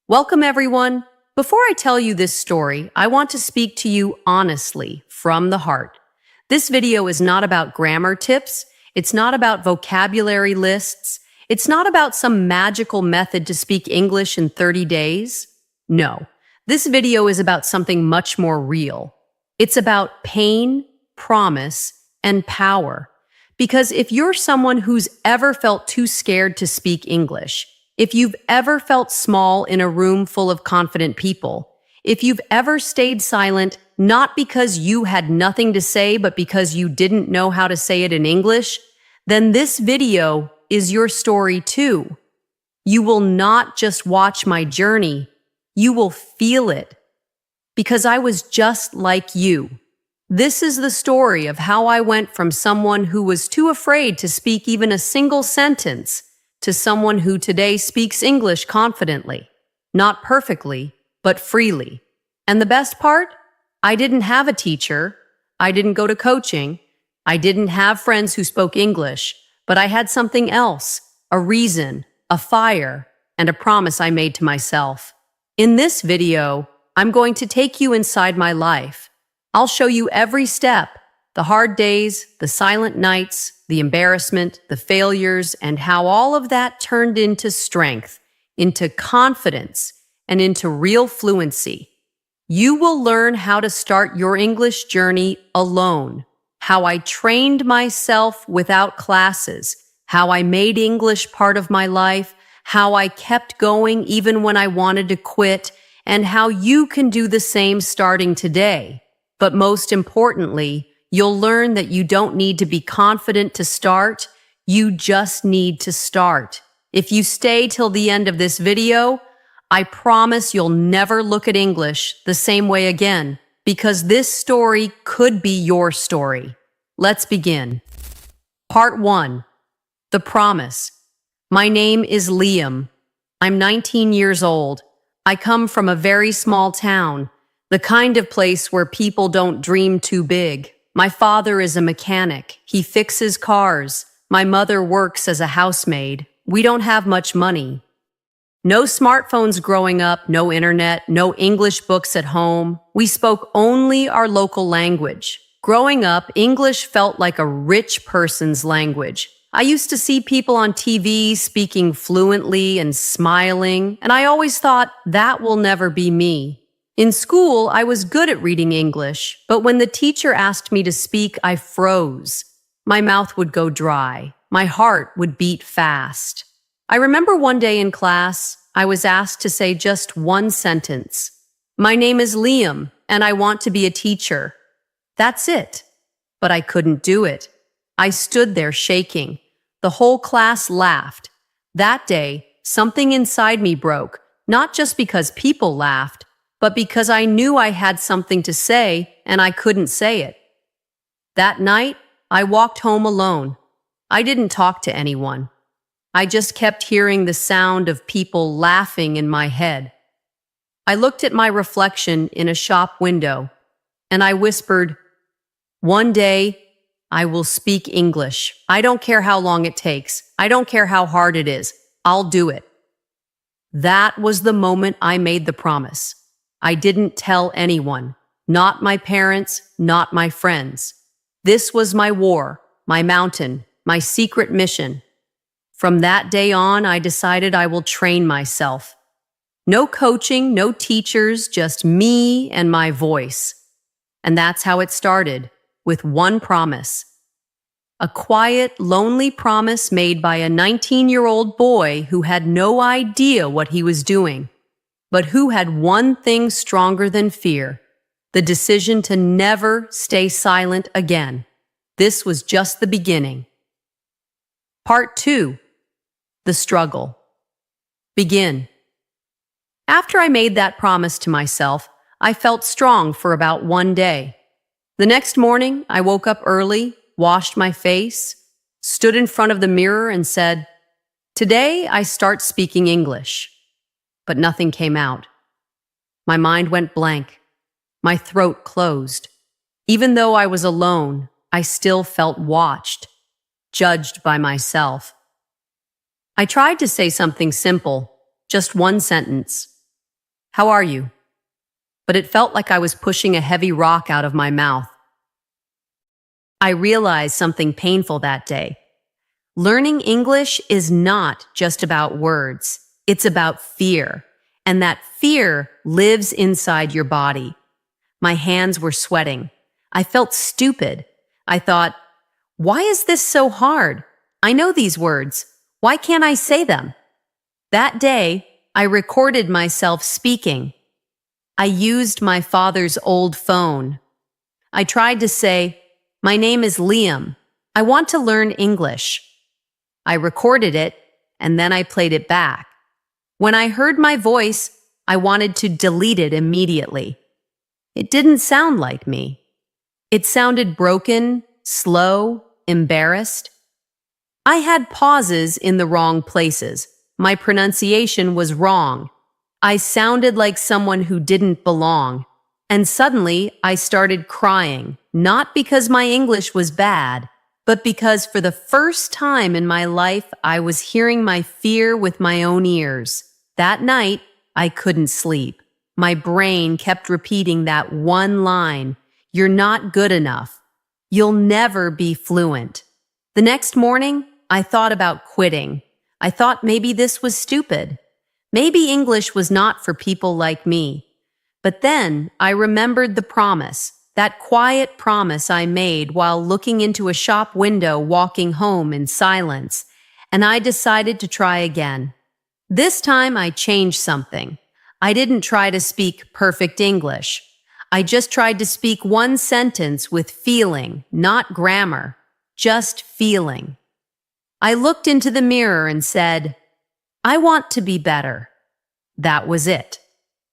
Welcome, everyone. Before I tell you this story, I want to speak to you honestly, from the heart. This video is not about grammar tips. It's not about vocabulary lists. It's not about some magical method to speak English in 30 days. No, this video is about something much more real. It's about pain, promise, and power. Because if you're someone who's ever felt too scared to speak English, if you've ever felt small in a room full of confident people, if you've ever stayed silent not because you had nothing to say but because you didn't know how to say it in English, then this video is your story too. You will not just watch my journey, you will feel it. Because I was just like you. This is the story of how I went from someone who was too afraid to speak even a single sentence to someone who today speaks English confidently. Not perfectly, but freely. And the best part? I didn't have a teacher. I didn't go to coaching. I didn't have friends who spoke English, but I had something else, a reason, a fire, and a promise I made to myself. In this video, I'm going to take you inside my life. I'll show you every step, the hard days, the silent nights, the embarrassment, the failures, and how all of that turned into strength, into confidence, and into real fluency. You will learn how to start your English journey alone, how I trained myself without classes, how I made English part of my life, how I kept going even when I wanted to quit, and how you can do the same starting today. But most importantly, you'll learn that you don't need to be confident to start, you just need to start. If you stay till the end of this video, I promise you'll never look at English the same way again, because this story could be your story. Let's begin. Part 1. The Promise. My name is Liam. I'm 19 years old. I come from a very small town, the kind of place where people don't dream too big. My father is a mechanic. He fixes cars. My mother works as a housemaid. We don't have much money. No smartphones growing up, no internet, no English books at home. We spoke only our local language. Growing up, English felt like a rich person's language. I used to see people on TV speaking fluently and smiling, and I always thought, that will never be me. In school, I was good at reading English, but when the teacher asked me to speak, I froze. My mouth would go dry. My heart would beat fast. I remember one day in class, I was asked to say just one sentence. My name is Liam, and I want to be a teacher. That's it. But I couldn't do it. I stood there shaking. The whole class laughed. That day, something inside me broke, not just because people laughed, but because I knew I had something to say and I couldn't say it. That night, I walked home alone. I didn't talk to anyone. I just kept hearing the sound of people laughing in my head. I looked at my reflection in a shop window, and I whispered, one day, I will speak English. I don't care how long it takes. I don't care how hard it is. I'll do it. That was the moment I made the promise. I didn't tell anyone, not my parents, not my friends. This was my war, my mountain, my secret mission. From that day on, I decided I will train myself. No coaching, no teachers, just me and my voice. And that's how it started, with one promise. A quiet, lonely promise made by a 19-year-old boy who had no idea what he was doing, but who had one thing stronger than fear, the decision to never stay silent again. This was just the beginning. Part 2. The Struggle. Begin. After I made that promise to myself, I felt strong for about one day. The next morning, I woke up early, washed my face, stood in front of the mirror and said, today I start speaking English. But nothing came out. My mind went blank. My throat closed. Even though I was alone, I still felt watched, judged by myself. I tried to say something simple, just one sentence. How are you? But it felt like I was pushing a heavy rock out of my mouth. I realized something painful that day. Learning English is not just about words. It's about fear. And that fear lives inside your body. My hands were sweating. I felt stupid. I thought, why is this so hard? I know these words. Why can't I say them? That day, I recorded myself speaking. I used my father's old phone. I tried to say, my name is Liam. I want to learn English. I recorded it, and then I played it back. When I heard my voice, I wanted to delete it immediately. It didn't sound like me. It sounded broken, slow, embarrassed. I had pauses in the wrong places. My pronunciation was wrong. I sounded like someone who didn't belong. And suddenly, I started crying, not because my English was bad, but because for the first time in my life, I was hearing my fear with my own ears. That night, I couldn't sleep. My brain kept repeating that one line, "You're not good enough. You'll never be fluent." The next morning, I thought about quitting. I thought maybe this was stupid. Maybe English was not for people like me. But then I remembered the promise, that quiet promise I made while looking into a shop window walking home in silence, and I decided to try again. This time I changed something. I didn't try to speak perfect English. I just tried to speak one sentence with feeling, not grammar, just feeling. I looked into the mirror and said, I want to be better. That was it.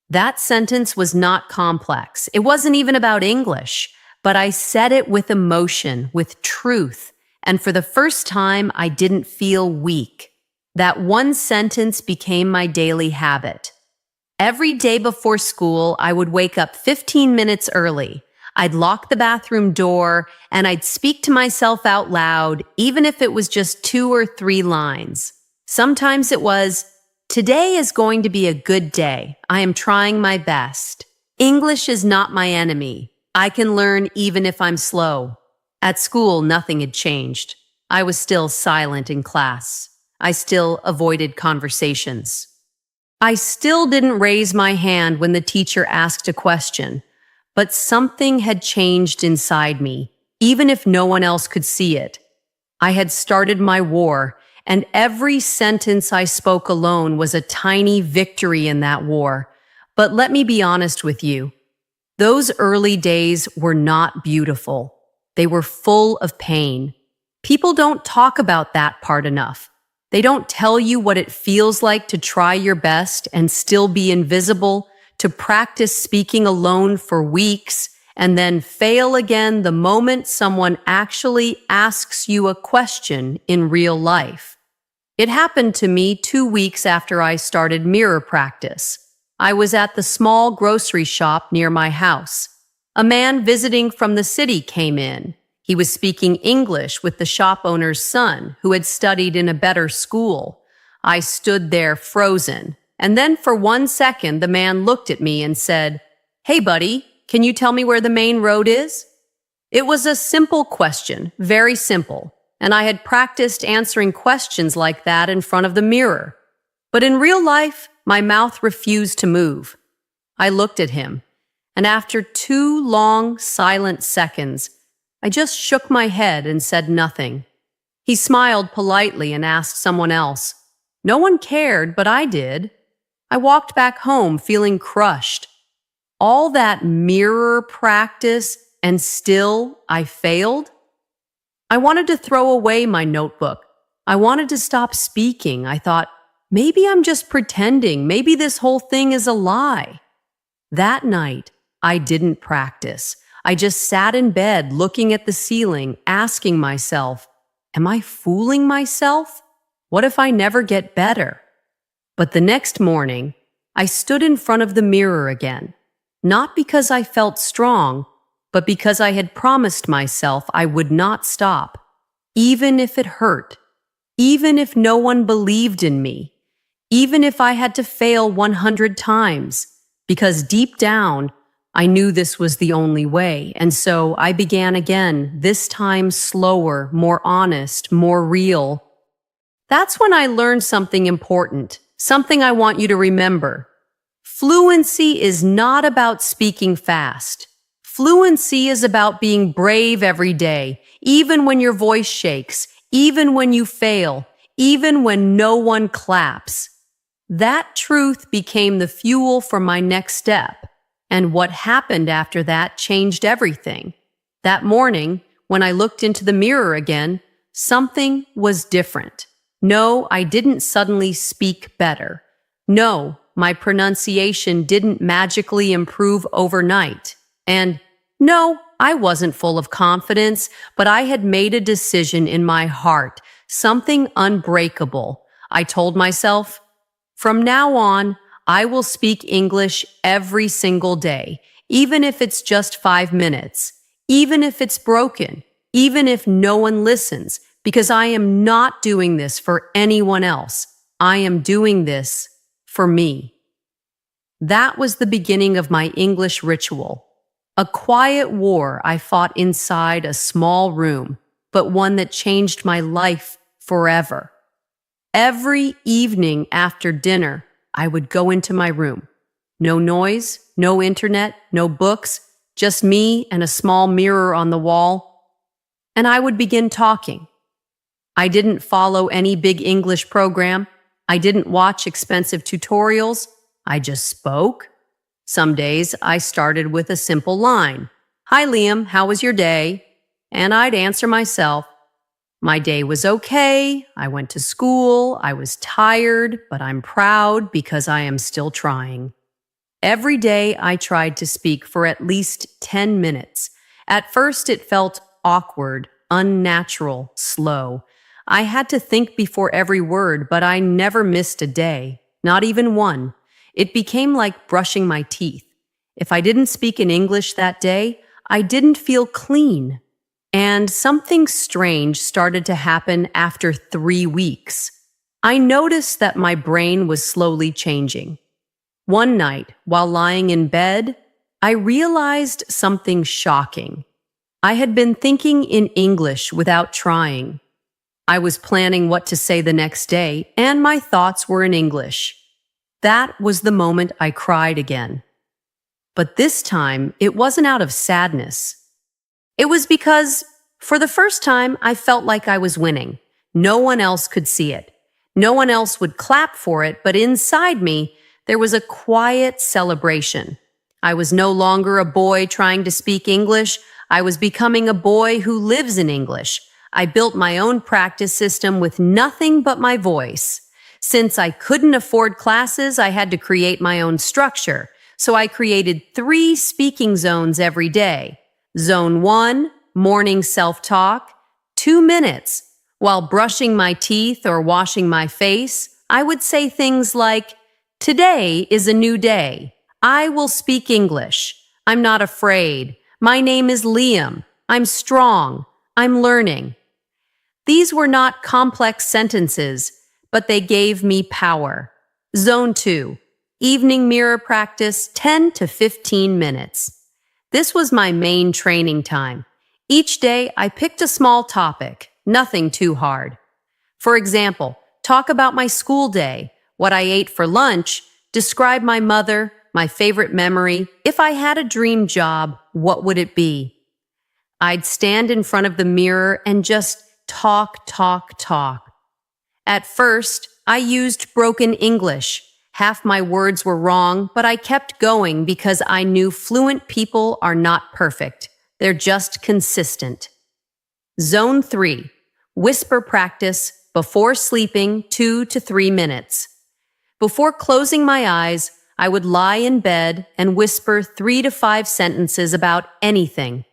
That sentence was not complex. It wasn't even about English, but I said it with emotion, with truth, and for the first time, I didn't feel weak. That one sentence became my daily habit. Every day before school, I would wake up 15 minutes early. I'd lock the bathroom door, and I'd speak to myself out loud, even if it was just 2 or 3 lines. Sometimes it was, today is going to be a good day. I am trying my best. English is not my enemy. I can learn even if I'm slow. At school, nothing had changed. I was still silent in class. I still avoided conversations. I still didn't raise my hand when the teacher asked a question, but something had changed inside me, even if no one else could see it. I had started my war, and every sentence I spoke alone was a tiny victory in that war. But let me be honest with you. Those early days were not beautiful. They were full of pain. People don't talk about that part enough. They don't tell you what it feels like to try your best and still be invisible, to practice speaking alone for weeks, and then fail again the moment someone actually asks you a question in real life. It happened to me 2 weeks after I started mirror practice. I was at the small grocery shop near my house. A man visiting from the city came in. He was speaking English with the shop owner's son, who had studied in a better school. I stood there frozen, and then for 1 second the man looked at me and said, "Hey buddy, can you tell me where the main road is?" It was a simple question, very simple, and I had practiced answering questions like that in front of the mirror. But in real life, my mouth refused to move. I looked at him, and after 2 long, silent seconds, I just shook my head and said nothing. He smiled politely and asked someone else. No one cared, but I did. I walked back home feeling crushed. All that mirror practice, and still I failed? I wanted to throw away my notebook. I wanted to stop speaking. I thought, maybe I'm just pretending. Maybe this whole thing is a lie. That night, I didn't practice. I just sat in bed looking at the ceiling, asking myself, am I fooling myself? What if I never get better? But the next morning, I stood in front of the mirror again, not because I felt strong, but because I had promised myself I would not stop, even if it hurt, even if no one believed in me, even if I had to fail 100 times. because deep down, I knew this was the only way. And so I began again, this time slower, more honest, more real. That's when I learned something important, something I want you to remember. Fluency is not about speaking fast. Fluency is about being brave every day, even when your voice shakes, even when you fail, even when no one claps. That truth became the fuel for my next step, and what happened after that changed everything. That morning, when I looked into the mirror again, something was different. No, I didn't suddenly speak better. No, my pronunciation didn't magically improve overnight. And no, I wasn't full of confidence, but I had made a decision in my heart, something unbreakable. I told myself, from now on, I will speak English every single day, even if it's just 5 minutes, even if it's broken, even if no one listens, because I am not doing this for anyone else. I am doing this for me. That was the beginning of my English ritual. A quiet war I fought inside a small room, but one that changed my life forever. Every evening after dinner, I would go into my room. No noise, no internet, no books, just me and a small mirror on the wall. And I would begin talking. I didn't follow any big English program. I didn't watch expensive tutorials. I just spoke. Some days I started with a simple line. Hi, Liam, how was your day? And I'd answer myself. My day was okay. I went to school. I was tired, but I'm proud because I am still trying. Every day I tried to speak for at least 10 minutes. At first it felt awkward, unnatural, slow. I had to think before every word, but I never missed a day, not even one. It became like brushing my teeth. If I didn't speak in English that day, I didn't feel clean. And something strange started to happen after 3 weeks. I noticed that my brain was slowly changing. One night, while lying in bed, I realized something shocking. I had been thinking in English without trying. I was planning what to say the next day, and my thoughts were in English. That was the moment I cried again. But this time, it wasn't out of sadness. It was because, for the first time, I felt like I was winning. No one else could see it. No one else would clap for it, but inside me, there was a quiet celebration. I was no longer a boy trying to speak English. I was becoming a boy who lives in English. I built my own practice system with nothing but my voice. Since I couldn't afford classes, I had to create my own structure. So I created 3 speaking zones every day. Zone 1, morning self-talk, 2 minutes. While brushing my teeth or washing my face, I would say things like, today is a new day. I will speak English. I'm not afraid. My name is Liam. I'm strong. I'm learning. These were not complex sentences, but they gave me power. Zone 2, evening mirror practice, 10 to 15 minutes. This was my main training time. Each day, I picked a small topic, nothing too hard. For example, talk about my school day, what I ate for lunch, describe my mother, my favorite memory. If I had a dream job, what would it be? I'd stand in front of the mirror and just talk. At first, I used broken English. Half my words were wrong, but I kept going because I knew fluent people are not perfect. They're just consistent. Zone 3, whisper practice before sleeping 2 to 3 minutes. Before closing my eyes, I would lie in bed and whisper 3 to 5 sentences about anything.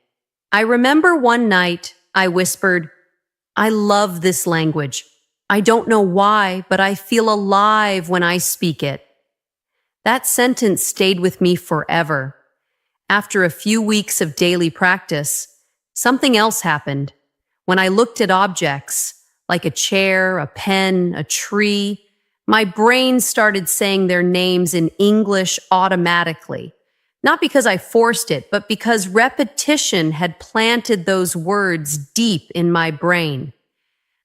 I remember one night I whispered, I love this language. I don't know why, but I feel alive when I speak it. That sentence stayed with me forever. After a few weeks of daily practice, something else happened. When I looked at objects, like a chair, a pen, a tree, My brain started saying their names in English automatically. Not because I forced it, but because repetition had planted those words deep in my brain.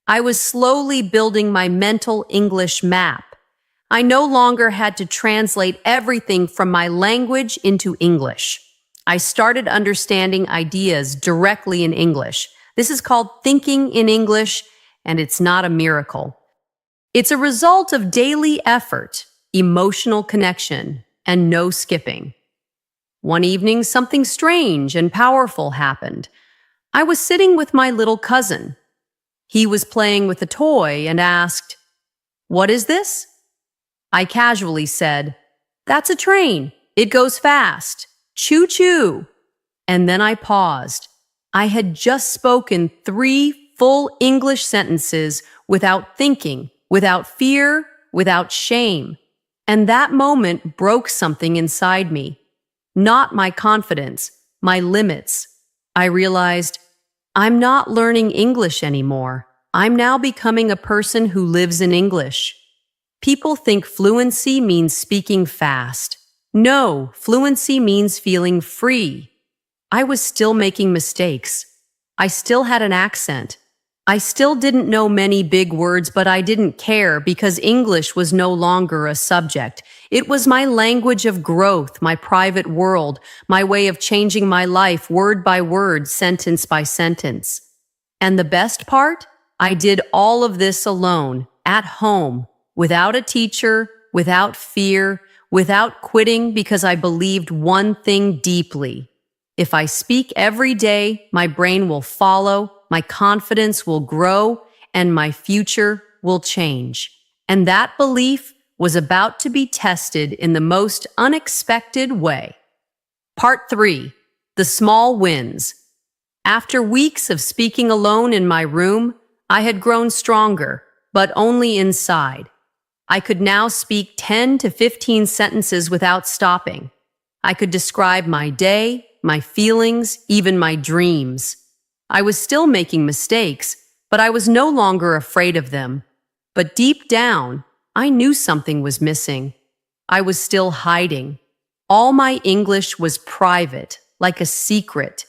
I was slowly building my mental English map. I no longer had to translate everything from my language into English. I started understanding ideas directly in English. This is called thinking in English, and it's not a miracle. It's a result of daily effort, emotional connection, and no skipping. One evening, something strange and powerful happened. I was sitting with my little cousin. He was playing with a toy and asked, "What is this?" I casually said, "That's a train. It goes fast. Choo-choo." And then I paused. I had just spoken 3 full English sentences without thinking, without fear, without shame. And that moment broke something inside me. Not my confidence, my limits. I realized, I'm not learning English anymore. I'm now becoming a person who lives in English. People think fluency means speaking fast. No, fluency means feeling free. I was still making mistakes. I still had an accent. I still didn't know many big words, but I didn't care because English was no longer a subject. It was my language of growth, my private world, my way of changing my life word by word, sentence by sentence. And the best part? I did all of this alone, at home, without a teacher, without fear, without quitting because I believed one thing deeply. If I speak every day, my brain will follow, my confidence will grow, and my future will change. And that belief was about to be tested in the most unexpected way. Part 3. The Small Wins. After weeks of speaking alone in my room, I had grown stronger, but only inside. I could now speak 10 to 15 sentences without stopping. I could describe my day, my feelings, even my dreams. I was still making mistakes, but I was no longer afraid of them. But deep down, I knew something was missing. I was still hiding. All my English was private, like a secret.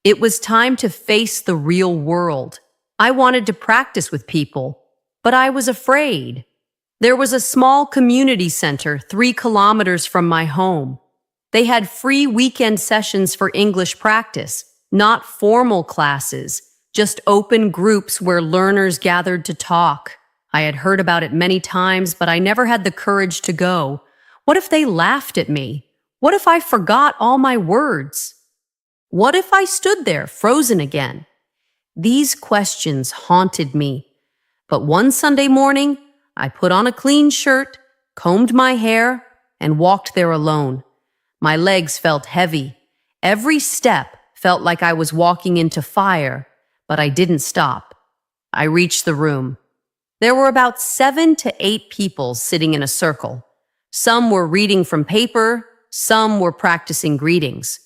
It was time to face the real world. I wanted to practice with people, but I was afraid. There was a small community center 3 kilometers from my home. They had free weekend sessions for English practice, not formal classes, just open groups where learners gathered to talk. I had heard about it many times, but I never had the courage to go. What if they laughed at me? What if I forgot all my words? What if I stood there, frozen again? These questions haunted me. But one Sunday morning, I put on a clean shirt, combed my hair, and walked there alone. My legs felt heavy. Every step felt like I was walking into fire, but I didn't stop. I reached the room. There were about 7 to 8 people sitting in a circle. Some were reading from paper, some were practicing greetings.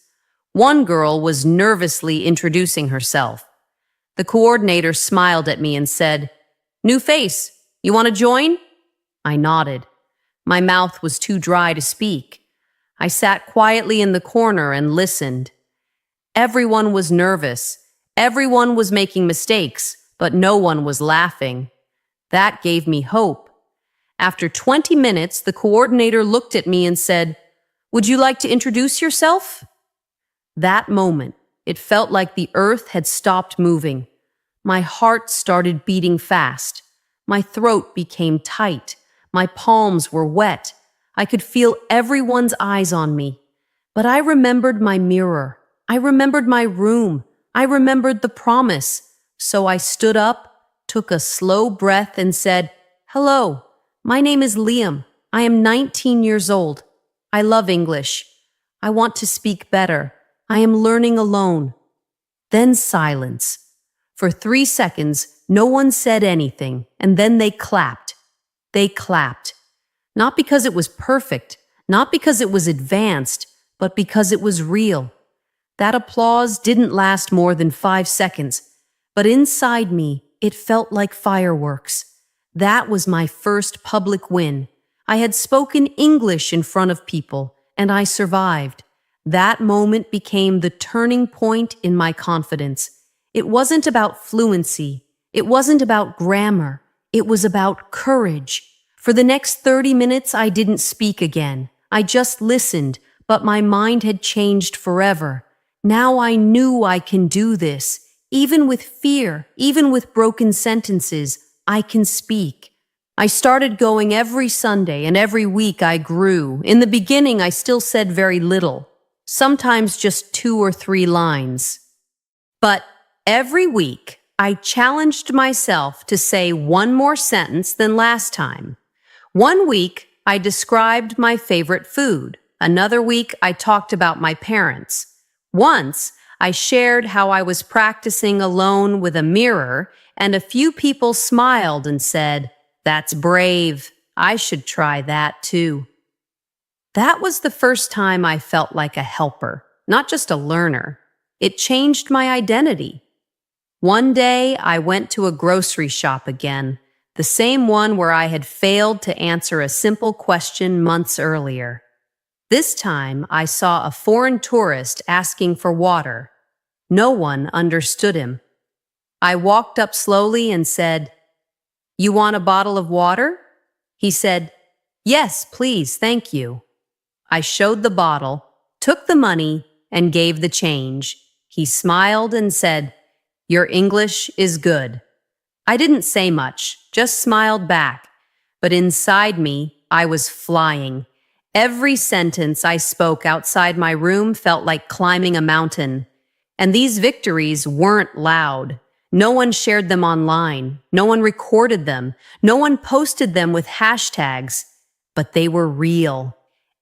One girl was nervously introducing herself. The coordinator smiled at me and said, "New face, you want to join?" I nodded. My mouth was too dry to speak. I sat quietly in the corner and listened. Everyone was nervous. Everyone was making mistakes, but no one was laughing. That gave me hope. After 20 minutes, the coordinator looked at me and said, "Would you like to introduce yourself?" That moment, it felt like the earth had stopped moving. My heart started beating fast. My throat became tight. My palms were wet. I could feel everyone's eyes on me. But I remembered my mirror. I remembered my room. I remembered the promise. So I stood up, took a slow breath, and said, "Hello, my name is Liam. I am 19 years old. I love English. I want to speak better. I am learning alone." Then silence. For 3 seconds, no one said anything, and then they clapped. They clapped. Not because it was perfect, not because it was advanced, but because it was real. That applause didn't last more than 5 seconds, but inside me, it felt like fireworks. That was my first public win. I had spoken English in front of people, and I survived. That moment became the turning point in my confidence. It wasn't about fluency. It wasn't about grammar. It was about courage. For the next 30 minutes, I didn't speak again. I just listened, but my mind had changed forever. Now I knew I can do this. Even with fear, even with broken sentences, I can speak. I started going every Sunday, and every week I grew. In the beginning, I still said very little, sometimes just 2 or 3 lines. But every week, I challenged myself to say one more sentence than last time. One week, I described my favorite food. Another week, I talked about my parents. Once, I shared how I was practicing alone with a mirror, and a few people smiled and said, "That's brave. I should try that too." That was the first time I felt like a helper, not just a learner. It changed my identity. One day, I went to a grocery shop again, the same one where I had failed to answer a simple question months earlier. This time, I saw a foreign tourist asking for water. No one understood him. I walked up slowly and said, "You want a bottle of water?" He said, "Yes, please, thank you." I showed the bottle, took the money, and gave the change. He smiled and said, "Your English is good." I didn't say much, just smiled back. But inside me, I was flying. Every sentence I spoke outside my room felt like climbing a mountain. And these victories weren't loud. No one shared them online. No one recorded them. No one posted them with hashtags. But they were real.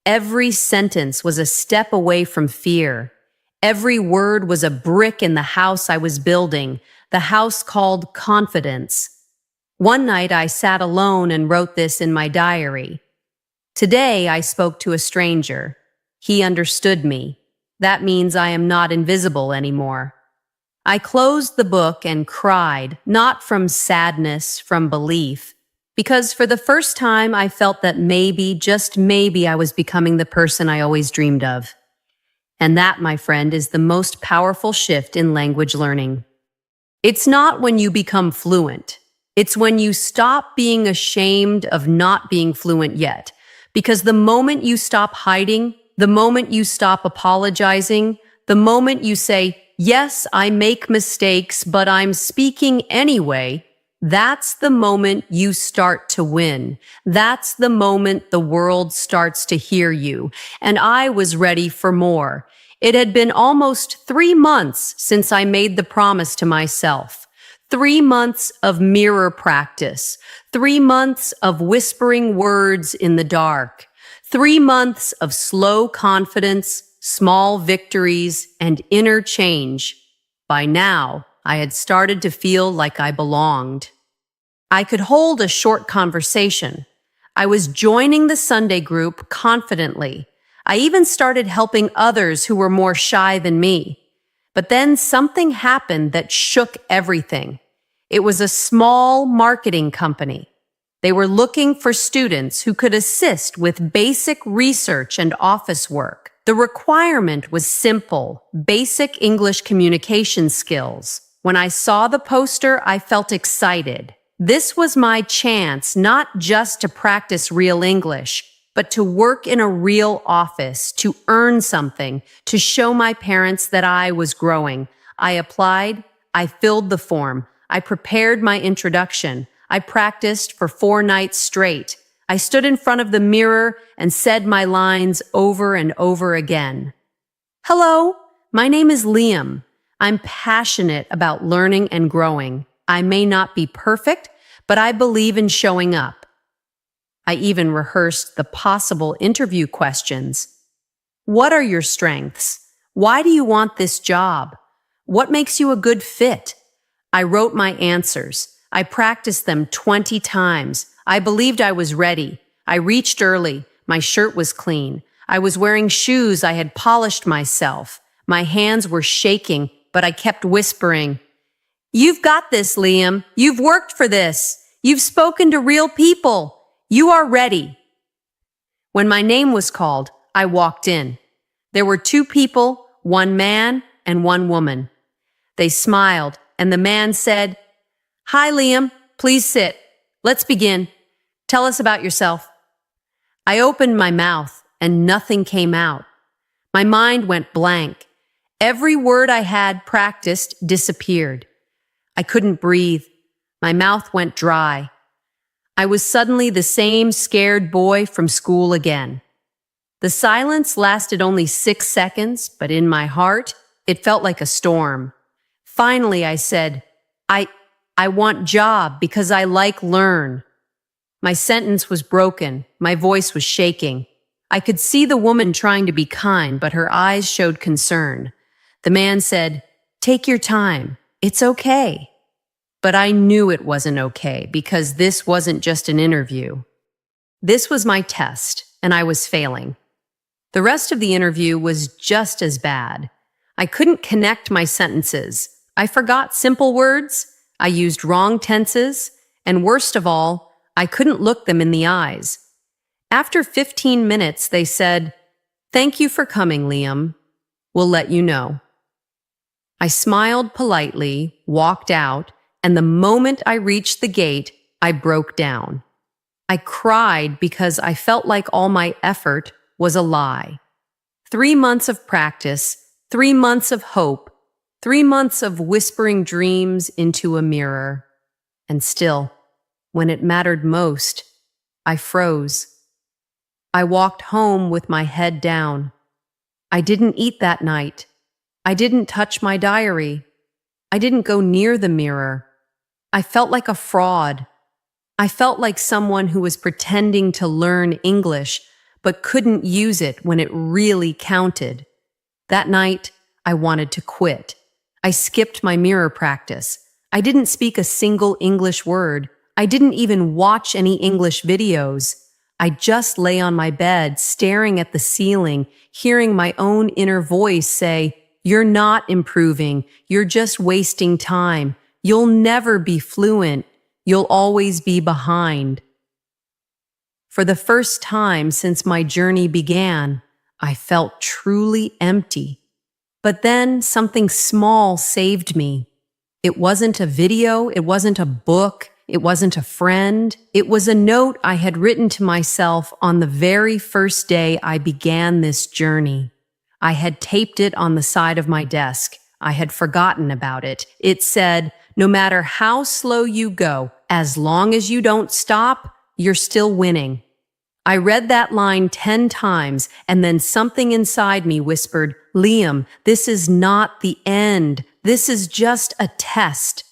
Every sentence was a step away from fear. Every word was a brick in the house I was building, the house called confidence. One night I sat alone and wrote this in my diary. Today I spoke to a stranger. He understood me. That means I am not invisible anymore. I closed the book and cried, not from sadness, from belief, because for the first time I felt that maybe, just maybe, I was becoming the person I always dreamed of. And that, my friend, is the most powerful shift in language learning. It's not when you become fluent. It's when you stop being ashamed of not being fluent yet. Because the moment you stop hiding, the moment you stop apologizing, the moment you say, "Yes, I make mistakes, but I'm speaking anyway," that's the moment you start to win. That's the moment the world starts to hear you. And I was ready for more. It had been almost 3 months since I made the promise to myself. 3 months of mirror practice. 3 months of whispering words in the dark. 3 months of slow confidence, small victories, and inner change. By now, I had started to feel like I belonged. I could hold a short conversation. I was joining the Sunday group confidently. I even started helping others who were more shy than me. But then something happened that shook everything. It was a small marketing company. They were looking for students who could assist with basic research and office work. The requirement was simple, basic English communication skills. When I saw the poster, I felt excited. This was my chance not just to practice real English, but to work in a real office, to earn something, to show my parents that I was growing. I applied, I filled the form, I prepared my introduction, I practiced for 4 nights straight. I stood in front of the mirror and said my lines over and over again. "Hello, my name is Liam. I'm passionate about learning and growing. I may not be perfect, but I believe in showing up." I even rehearsed the possible interview questions. What are your strengths? Why do you want this job? What makes you a good fit? I wrote my answers. I practiced them 20 times. I believed I was ready. I reached early. My shirt was clean. I was wearing shoes I had polished myself. My hands were shaking, but I kept whispering, "You've got this, Liam. You've worked for this. You've spoken to real people. You are ready. When my name was called, I walked in. There were two people, one man and one woman. They smiled, and the man said, "Hi, Liam. Please sit. Let's begin. Tell us about yourself." I opened my mouth, and nothing came out. My mind went blank. Every word I had practiced disappeared. I couldn't breathe. My mouth went dry. I was suddenly the same scared boy from school again. The silence lasted only 6 seconds, but in my heart, it felt like a storm. Finally, I said, I want job because I like learn." My sentence was broken. My voice was shaking. I could see the woman trying to be kind, but her eyes showed concern. The man said, "Take your time. It's okay." But I knew it wasn't okay because this wasn't just an interview. This was my test, and I was failing. The rest of the interview was just as bad. I couldn't connect my sentences. I forgot simple words. I used wrong tenses. And worst of all, I couldn't look them in the eyes. After 15 minutes, they said, "Thank you for coming, Liam. We'll let you know." I smiled politely, walked out, and the moment I reached the gate, I broke down. I cried because I felt like all my effort was a lie. 3 months of practice, 3 months of hope, 3 months of whispering dreams into a mirror. And still, when it mattered most, I froze. I walked home with my head down. I didn't eat that night. I didn't touch my diary. I didn't go near the mirror. I felt like a fraud. I felt like someone who was pretending to learn English but couldn't use it when it really counted. That night, I wanted to quit. I skipped my mirror practice. I didn't speak a single English word. I didn't even watch any English videos. I just lay on my bed, staring at the ceiling, hearing my own inner voice say, "You're not improving. You're just wasting time. You'll never be fluent. You'll always be behind." For the first time since my journey began, I felt truly empty. But then something small saved me. It wasn't a video, it wasn't a book, it wasn't a friend. It was a note I had written to myself on the very first day I began this journey. I had taped it on the side of my desk. I had forgotten about it. It said, "No matter how slow you go, as long as you don't stop, you're still winning." I read that line 10 times, and then something inside me whispered, "Liam, this is not the end. This is just a test."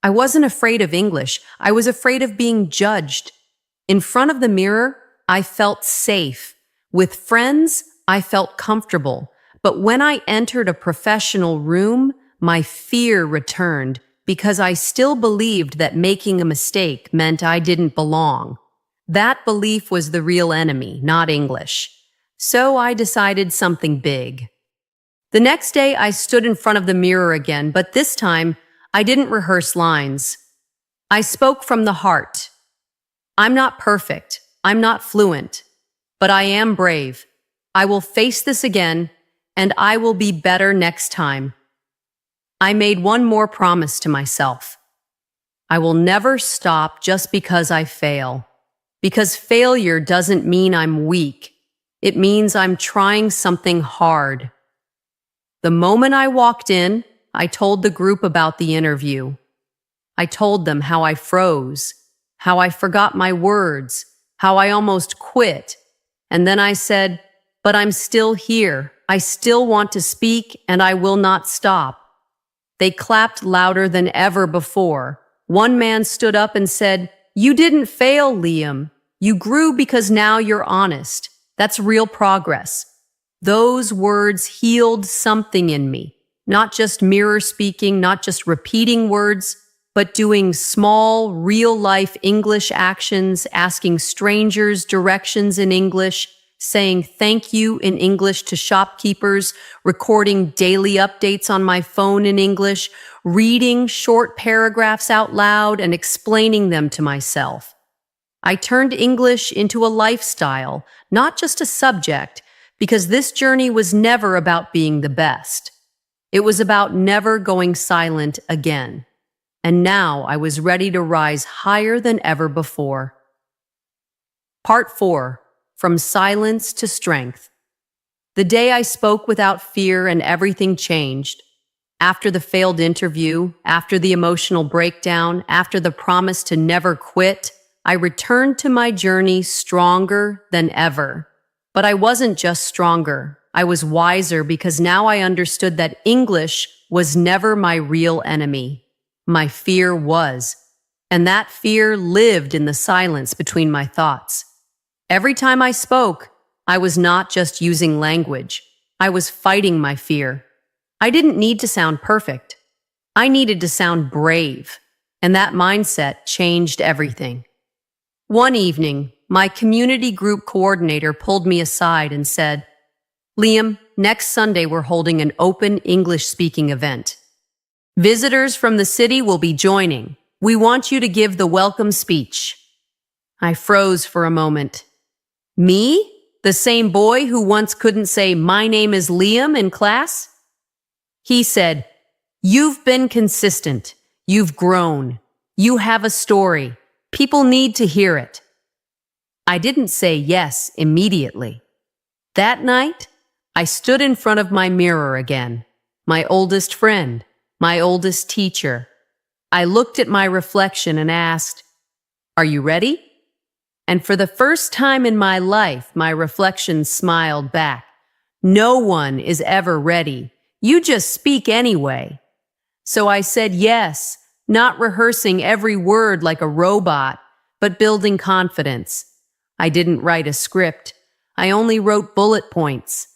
I wasn't afraid of English. I was afraid of being judged. In front of the mirror, I felt safe. With friends, I felt comfortable. But when I entered a professional room, my fear returned because I still believed that making a mistake meant I didn't belong. That belief was the real enemy, not English. So I decided something big. The next day, I stood in front of the mirror again, but this time, I didn't rehearse lines. I spoke from the heart. I'm not perfect. I'm not fluent. But I am brave. I will face this again, and I will be better next time. I made one more promise to myself. I will never stop just because I fail. Because failure doesn't mean I'm weak. It means I'm trying something hard. The moment I walked in, I told the group about the interview. I told them how I froze, how I forgot my words, how I almost quit. And then I said, "But I'm still here. I still want to speak, and I will not stop." They clapped louder than ever before. One man stood up and said, "You didn't fail, Liam. You grew because now you're honest. That's real progress." Those words healed something in me. Not just mirror speaking, not just repeating words, but doing small, real-life English actions, asking strangers directions in English, saying thank you in English to shopkeepers, recording daily updates on my phone in English, reading short paragraphs out loud and explaining them to myself. I turned English into a lifestyle, not just a subject, because this journey was never about being the best. It was about never going silent again. And now I was ready to rise higher than ever before. Part 4. From Silence to Strength. The day I spoke without fear and everything changed. After the failed interview, after the emotional breakdown, after the promise to never quit, I returned to my journey stronger than ever. But I wasn't just stronger. I was wiser because now I understood that English was never my real enemy. My fear was. And that fear lived in the silence between my thoughts. Every time I spoke, I was not just using language. I was fighting my fear. I didn't need to sound perfect. I needed to sound brave. And that mindset changed everything. One evening, my community group coordinator pulled me aside and said, "Liam, next Sunday we're holding an open English-speaking event. Visitors from the city will be joining. We want you to give the welcome speech." I froze for a moment. Me? The same boy who once couldn't say, "My name is Liam" in class? He said, "You've been consistent. You've grown. You have a story. People need to hear it." I didn't say yes immediately. That night, I stood in front of my mirror again, my oldest friend, my oldest teacher. I looked at my reflection and asked, "Are you ready?" And for the first time in my life, my reflection smiled back. "No one is ever ready. You just speak anyway." So I said yes, not rehearsing every word like a robot, but building confidence. I didn't write a script. I only wrote bullet points.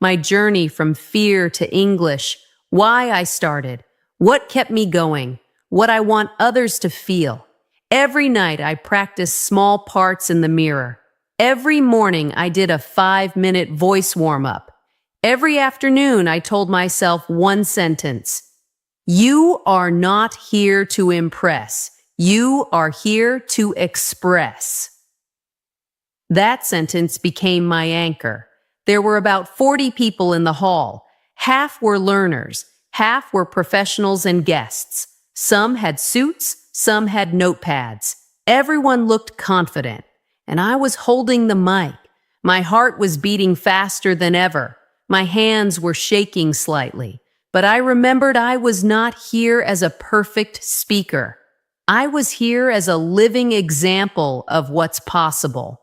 My journey from fear to English, why I started, what kept me going, what I want others to feel. Every night I practiced small parts in the mirror. Every morning I did a 5-minute voice warm-up. Every afternoon I told myself one sentence. You are not here to impress. You are here to express. That sentence became my anchor. There were about 40 people in the hall. Half were learners. Half were professionals and guests. Some had suits. Some had notepads. Everyone looked confident. And I was holding the mic. My heart was beating faster than ever. My hands were shaking slightly. But I remembered I was not here as a perfect speaker. I was here as a living example of what's possible.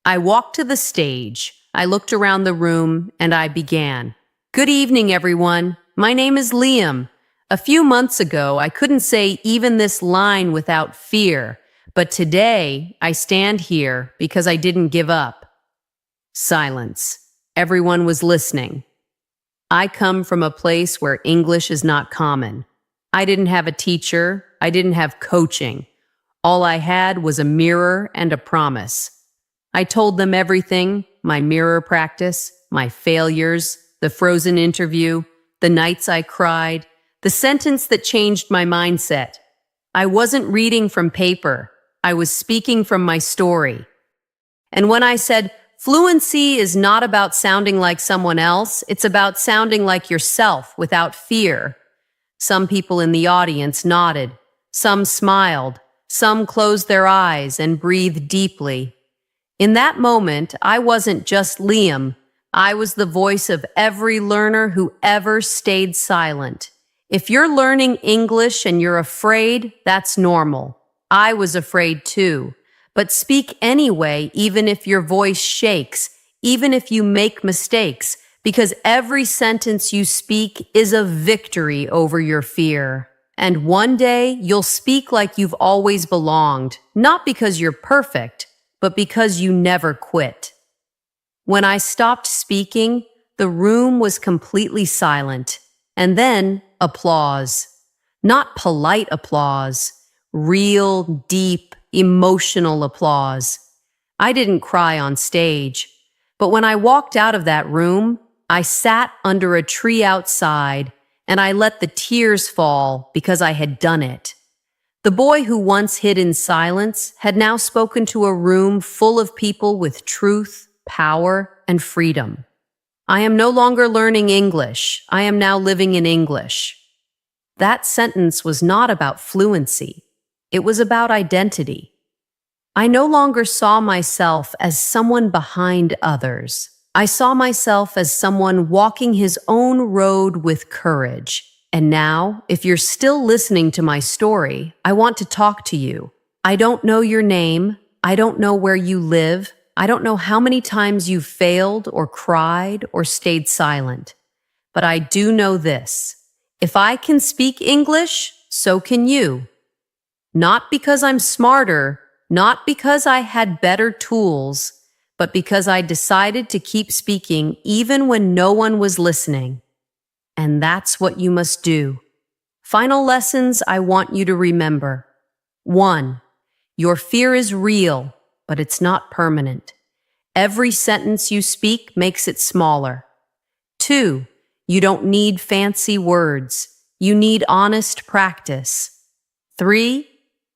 I walked to the stage. I looked around the room and I began. "Good evening, everyone. My name is Liam. A few months ago, I couldn't say even this line without fear, but today I stand here because I didn't give up." Silence. Everyone was listening. I come from a place where English is not common. I didn't have a teacher. I didn't have coaching. All I had was a mirror and a promise. I told them everything, my mirror practice, my failures, the frozen interview, the nights I cried, the sentence that changed my mindset. I wasn't reading from paper. I was speaking from my story. And when I said, fluency is not about sounding like someone else, it's about sounding like yourself without fear. Some people in the audience nodded. Some smiled. Some closed their eyes and breathed deeply. In that moment, I wasn't just Liam. I was the voice of every learner who ever stayed silent. If you're learning English and you're afraid, that's normal. I was afraid too. But speak anyway, even if your voice shakes, even if you make mistakes, because every sentence you speak is a victory over your fear. And one day, you'll speak like you've always belonged, not because you're perfect, but because you never quit. When I stopped speaking, the room was completely silent. And then, applause. Not polite applause, real, deep, emotional applause. I didn't cry on stage. But when I walked out of that room, I sat under a tree outside and I let the tears fall because I had done it. The boy who once hid in silence had now spoken to a room full of people with truth, power, and freedom. I am no longer learning English. I am now living in English. That sentence was not about fluency. It was about identity. I no longer saw myself as someone behind others. I saw myself as someone walking his own road with courage. And now, if you're still listening to my story, I want to talk to you. I don't know your name. I don't know where you live. I don't know how many times you've failed or cried or stayed silent. But I do know this. If I can speak English, so can you. Not because I'm smarter, not because I had better tools, but because I decided to keep speaking even when no one was listening. And that's what you must do. Final lessons I want you to remember. 1. Your fear is real, but it's not permanent. Every sentence you speak makes it smaller. 2. You don't need fancy words. You need honest practice. 3.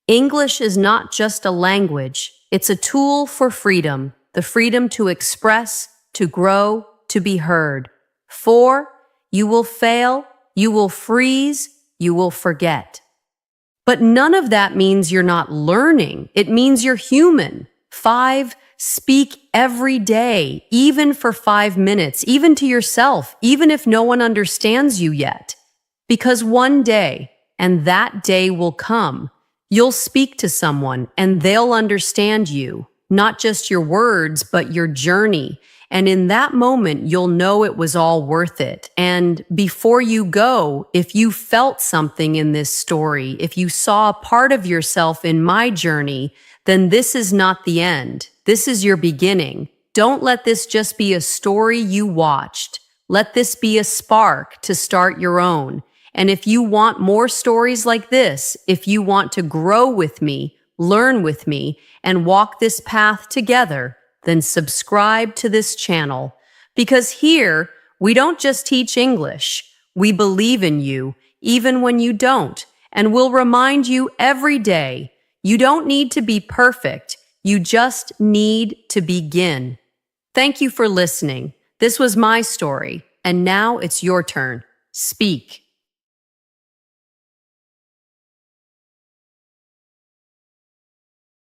English is not just a language. It's a tool for freedom, the freedom to express, to grow, to be heard. 4. You will fail, you will freeze, you will forget. But none of that means you're not learning. It means you're human. 5. Speak every day, even for 5 minutes, even to yourself, even if no one understands you yet. Because one day, and that day will come, you'll speak to someone and they'll understand you, not just your words, but your journey. And in that moment, you'll know it was all worth it. And before you go, if you felt something in this story, if you saw a part of yourself in my journey, then this is not the end. This is your beginning. Don't let this just be a story you watched. Let this be a spark to start your own. And if you want more stories like this, if you want to grow with me, learn with me, and walk this path together, then subscribe to this channel. Because here, we don't just teach English. We believe in you, even when you don't. And we'll remind you every day, you don't need to be perfect. You just need to begin. Thank you for listening. This was my story, and now it's your turn. Speak.